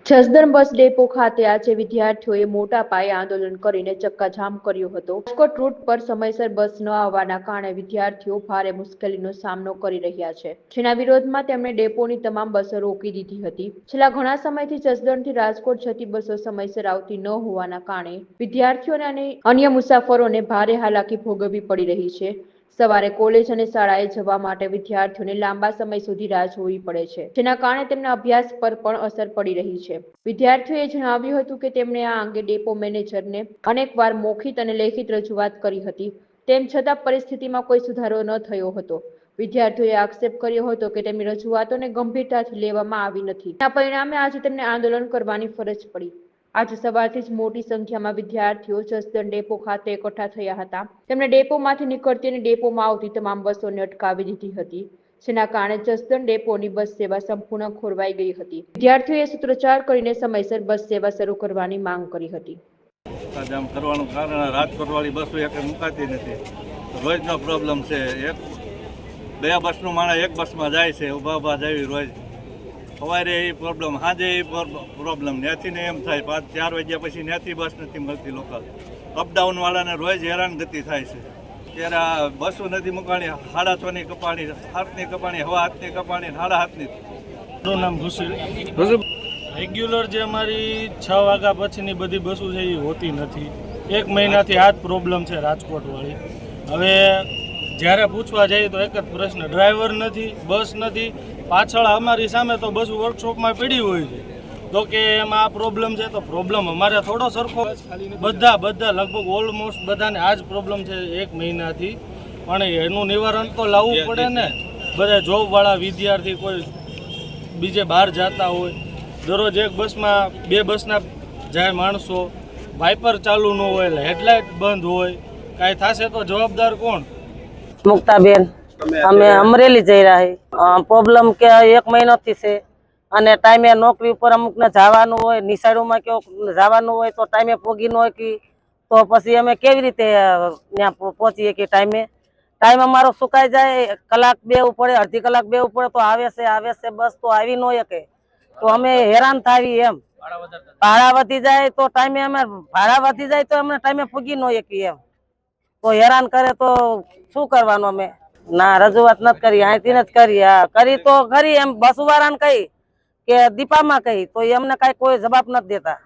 Jasdan bus depot ખાતે આજે વિદ્યાર્થીઓએ મોટા પાયે આંદોલન કરીને ચક્કાજામ કર્યો હતો। રાજકોટ રૂટ પર સમયસર બસ ન આવવાના કારણે વિદ્યાર્થીઓ ભારે મુશ્કેલીનો સામનો કરી રહ્યા છે, જેના વિરોધમાં તેમણે ડેપોની તમામ બસો રોકી દીધી હતી। છેલ્લા ઘણા સમયથી જસદણથી રાજકોટ જતી બસો સમયસર આવતી ન હોવાના કારણે વિદ્યાર્થીઓને અને અન્ય મુસાફરોને ભારે હાલાકી ભોગવવી પડી રહી છે। સવારે કોલેજ અને શાળાએ જવા માટે વિદ્યાર્થીઓને લાંબા સમય સુધી રાહ જોવી પડે છે, જેના કારણે તેમના અભ્યાસ પર પણ અસર પડી રહી છે। વિદ્યાર્થીઓએ જણાવ્યું હતું કે તેમણે આ અંગે ડેપો મેનેજરને અનેકવાર મૌખિક અને લેખિત રજૂઆત કરી હતી, તેમ છતાં પરિસ્થિતિમાં કોઈ સુધારો ન થયો હતો। વિદ્યાર્થીઓએ આક્ષેપ કર્યો હતો કે તેમની રજૂઆતોને ગંભીરતાથી લેવામાં આવી નથી। આ પરિણામે આજે તેમને આંદોલન કરવાની ફરજ પડી। આજે સવારથી જ મોટી સંખ્યામાં વિદ્યાર્થીઓ જસદણ ડેપો ખાતે એકઠા થયા હતા। તેમણે ડેપોમાંથી નીકળતી અને ડેપોમાં આવતી તમામ બસોને અટકાવી દીધી હતી, જેના કારણે જસદણ ડેપોની બસ સેવા સંપૂર્ણ ખોરવાઈ ગઈ હતી। વિદ્યાર્થીઓએ સૂત્રોચ્ચાર કરીને સમયસર બસ સેવા શરૂ કરવાની માંગ કરી હતી। આમ કરવાનું કારણ રાજકોટ વાળી બસો એક મુકાતી નથી, રોજનો પ્રોબ્લેમ છે। બે બસનું માણસ એક બસમાં જાય છે, ઊભા જાય રોજ। સવારે એ પ્રોબ્લેમ, સાંજે એ પ્રોબ્લેમ, ત્યાંથી ને એમ થાય 5-4 વાગ્યા પછી ત્યાંથી બસ નથી મળતી લોકલ। અપડાઉન વાળાને રોજ હેરાનગતિ થાય છે। ત્યારે આ બસો નથી મુકાણી, 6:30ની કપાણી, 7ની કપાણી, 7:30ની કપાણી, 7:30ની। મારું નામ હુસેન। રેગ્યુલર જે અમારી 6 વાગ્યા પછીની બધી બસો છે એ હોતી નથી। 1 મહિનાથી આ જ પ્રોબ્લેમ છે રાજકોટ વાળી। હવે જ્યારે પૂછવા જઈએ તો એક જ પ્રશ્ન, ડ્રાઈવર નથી, બસ નથી। પાછળ અમારી સામે તો બસ વર્કશોપમાં પડી હોય છે, તો કે એમાં આ પ્રોબ્લેમ છે, તો પ્રોબ્લેમ અમારે થોડો સરખો? બધા લગભગ ઓલમોસ્ટ બધાને આ જ પ્રોબ્લેમ છે 1 મહિનાથી, પણ એનું નિવારણ તો લાવવું પડે ને। બધા જોબવાળા વિદ્યાર્થી, કોઈ બીજે બહાર જતા હોય, દરરોજ એક બસમાં 2 બસના જાય માણસો, વાઇપર ચાલુ ન હોય, એટલે હેડલાઇટ બંધ હોય, કાંઈ થશે તો જવાબદાર કોણ? મુક્તાબેન, અમે અમરેલી જઈ રહ્યા। પ્રોબ્લેમ કે 1 મહિનાથી છે, અને ટાઈમે નોકરી ઉપર અમુકને જવાનું હોય, નિશાળોમાં કેવું જવાનું હોય તો ટાઈમે પોગી ન હોય કે, તો પછી અમે કેવી રીતે ત્યાં પહોંચીએ કે ટાઈમે? ટાઈમ અમારો સુકાઈ જાય, કલાક બેવું પડે, અડધી કલાક બેવું પડે, તો આવે છે બસ તો આવી ન શકે, તો અમે હેરાન થાવી એમ। ભાડા વધી જાય તો ટાઈમે અમે ભાડા વધી જાય તો અમે ટાઈમે પૂગી ન શકીએ એમ, તો હેરાન કરે તો શું કરવાનું? અમે ના રજૂઆત નથી કરી, અહીંથી જ કરી તો ખરી એમ, બસ વાળાને કહી કે દીપામાં કહી તો એમને કઈ કોઈ જવાબ નથી દેતા।